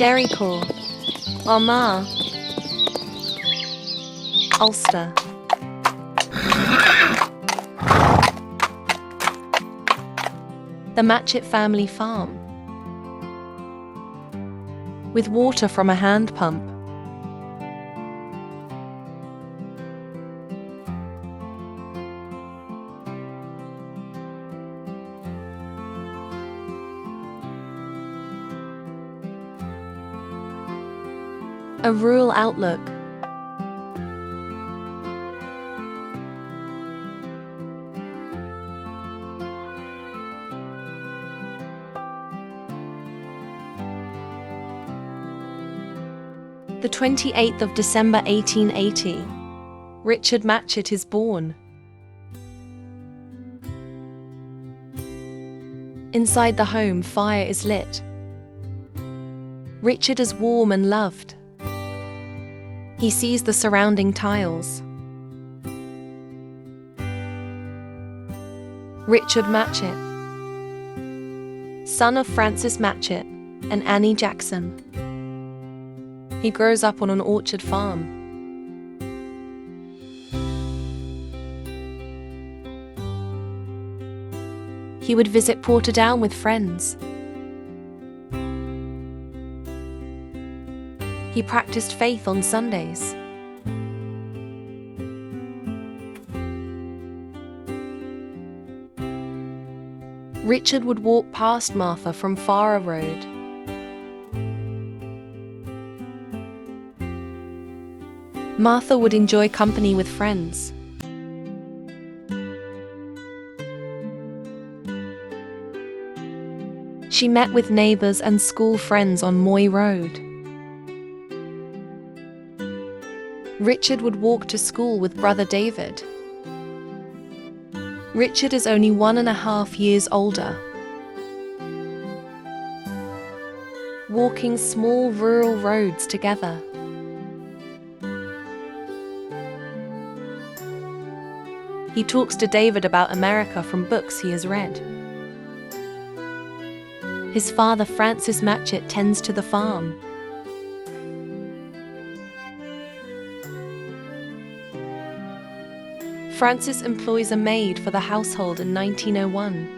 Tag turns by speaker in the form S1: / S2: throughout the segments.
S1: Derrycaw, Armagh, Ulster. The Matchett family farm, with water from a hand pump. A rural outlook. The 28th of December 1880, Richard Matchett is born. Inside the home, fire is lit. Richard is warm and loved. He sees the surrounding tiles. Richard Matchett, son of Francis Matchett and Annie Jackson. He grows up on an orchard farm. He would visit Portadown with friends. He practiced faith on Sundays. Richard would walk past Martha from Farrar Road. Martha would enjoy company with friends. She met with neighbours and school friends on Moy Road. Richard would walk to school with brother David. Richard is only 1.5 years older. Walking small rural roads together. He talks to David about America from books he has read. His father, Francis Matchett, tends to the farm. Francis employs a maid for the household in 1901.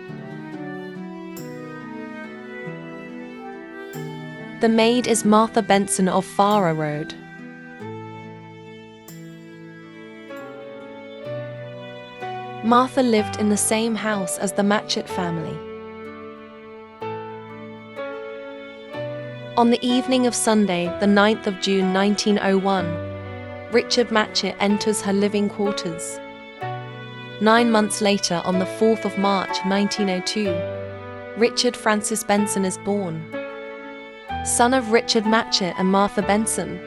S1: The maid is Martha Benson of Farrar Road. Martha lived in the same house as the Matchett family. On the evening of Sunday, the 9th of June 1901, Richard Matchett enters her living quarters. 9 months later, on the 4th of March 1902, Richard Francis Benson is born, son of Richard Matchett and Martha Benson.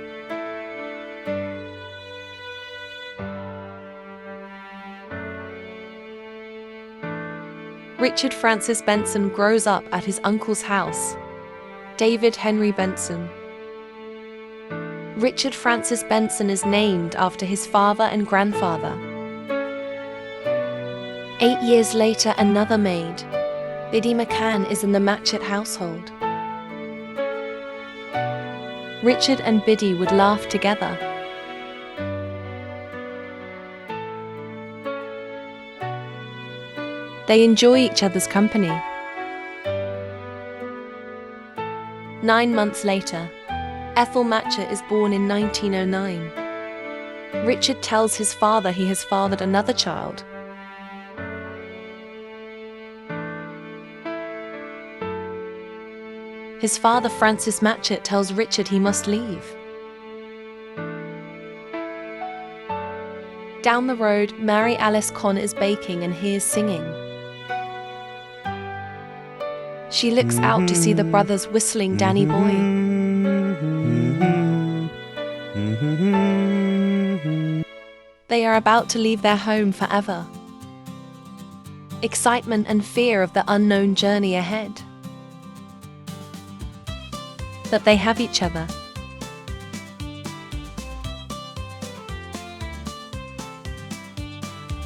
S1: Richard Francis Benson grows up at his uncle's house, David Henry Benson. Richard Francis Benson is named after his father and grandfather. 8 years later, another maid, Biddy McCann, is in the Matchett household. Richard and Biddy would laugh together. They enjoy each other's company. 9 months later, Ethel Matchett is born in 1909. Richard tells his father he has fathered another child. His father, Francis Matchett, tells Richard he must leave. Down the road, Mary Alice Conn is baking and hears singing. She looks out to see the brothers whistling Danny Boy. They are about to leave their home forever. Excitement and fear of the unknown journey ahead. That they have each other.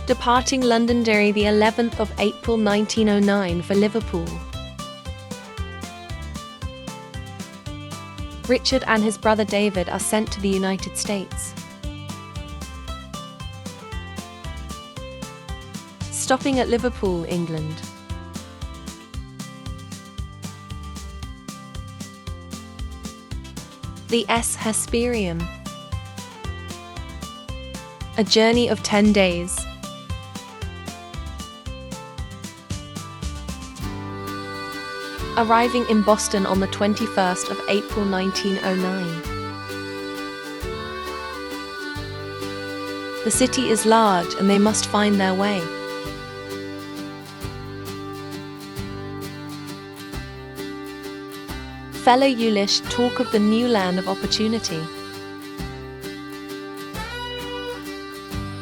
S1: Departing Londonderry the 11th of April 1909 for Liverpool. Richard and his brother David are sent to the United States. Stopping at Liverpool, England. The S. Hesperium. A journey of 10 days. Arriving in Boston on the 21st of April 1909. The city is large and they must find their way. Fellow Yulish talk of the new land of opportunity.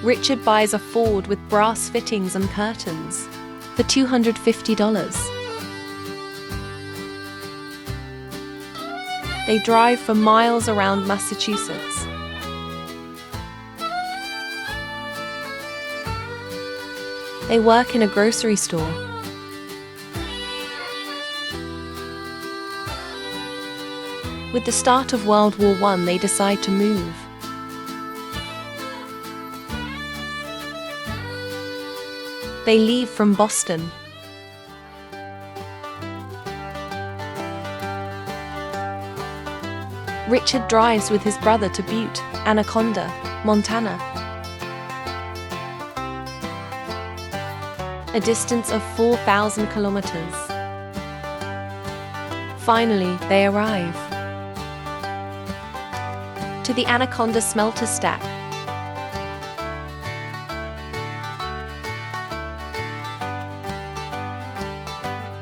S1: Richard buys a Ford with brass fittings and curtains for $250. They drive for miles around Massachusetts. They work in a grocery store. With the start of World War I, they decide to move. They leave from Boston. Richard drives with his brother to Butte, Anaconda, Montana. A distance of 4,000 kilometers. Finally, they arrive to the Anaconda smelter stack.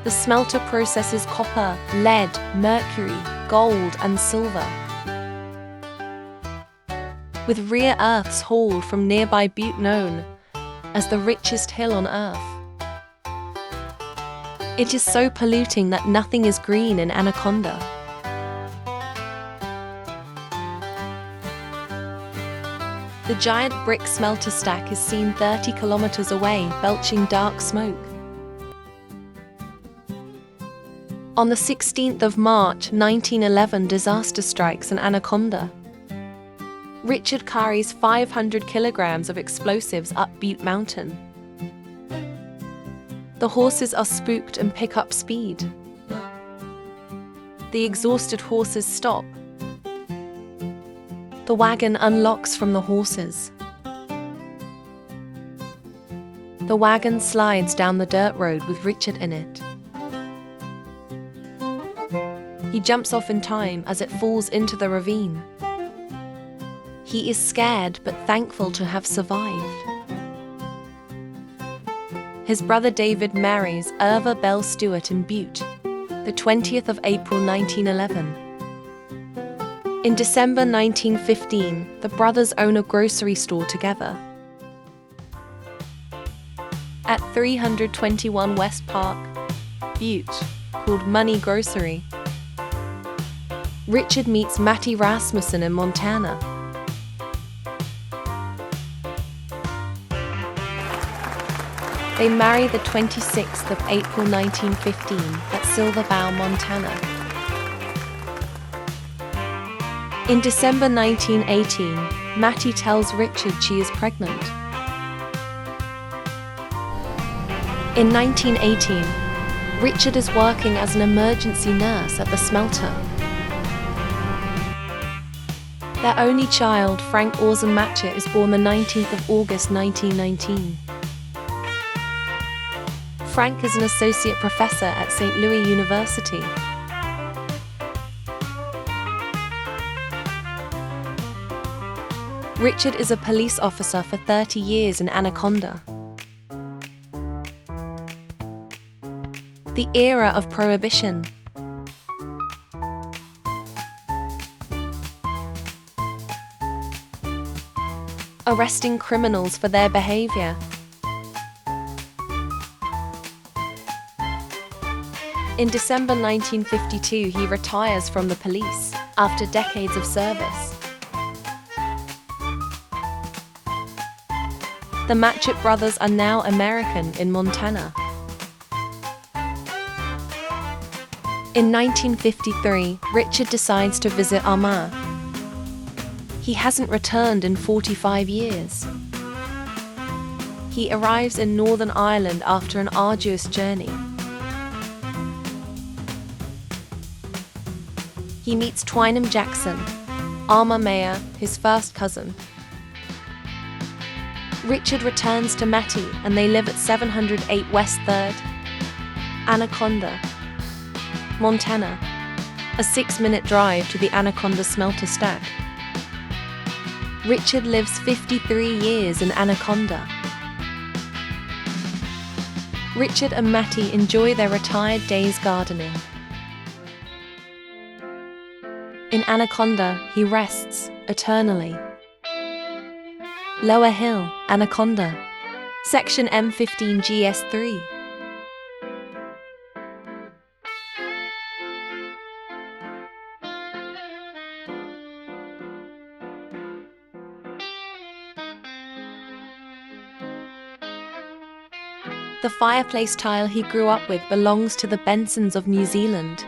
S1: The smelter processes copper, lead, mercury, gold, and silver, with rare earths hauled from nearby Butte known as the richest hill on earth. It is so polluting that nothing is green in Anaconda. The giant brick smelter stack is seen 30 kilometers away, belching dark smoke. On the 16th of March 1911, disaster strikes in Anaconda. Richard carries 500 kilograms of explosives up Butte Mountain. The horses are spooked and pick up speed. The exhausted horses stop. The wagon unlocks from the horses. The wagon slides down the dirt road with Richard in it. He jumps off in time as it falls into the ravine. He is scared but thankful to have survived. His brother David marries Irva Bell Stewart in Butte, the 20th of April 1911. In December 1915, the brothers own a grocery store together. At 321 West Park, Butte, called Money Grocery, Richard meets Mattie Rasmussen in Montana. They marry the 26th of April 1915 at Silver Bow, Montana. In December 1918, Mattie tells Richard she is pregnant. In 1918, Richard is working as an emergency nurse at the smelter. Their only child, Frank Orson Matchett, is born the 19th of August 1919. Frank is an associate professor at St. Louis University. Richard is a police officer for 30 years in Anaconda. The era of Prohibition. Arresting criminals for their behavior. In December 1952, he retires from the police after decades of service. The Matchett brothers are now American in Montana. In 1953, Richard decides to visit Armagh. He hasn't returned in 45 years. He arrives in Northern Ireland after an arduous journey. He meets Twynham Jackson, Armagh mayor, his first cousin. Richard returns to Matty and they live at 708 West 3rd, Anaconda, Montana, a 6-minute drive to the Anaconda smelter stack. Richard lives 53 years in Anaconda. Richard and Matty enjoy their retired days gardening. In Anaconda, he rests eternally. Lower Hill, Anaconda, Section M15 GS3. The fireplace tile he grew up with belongs to the Bensons of New Zealand.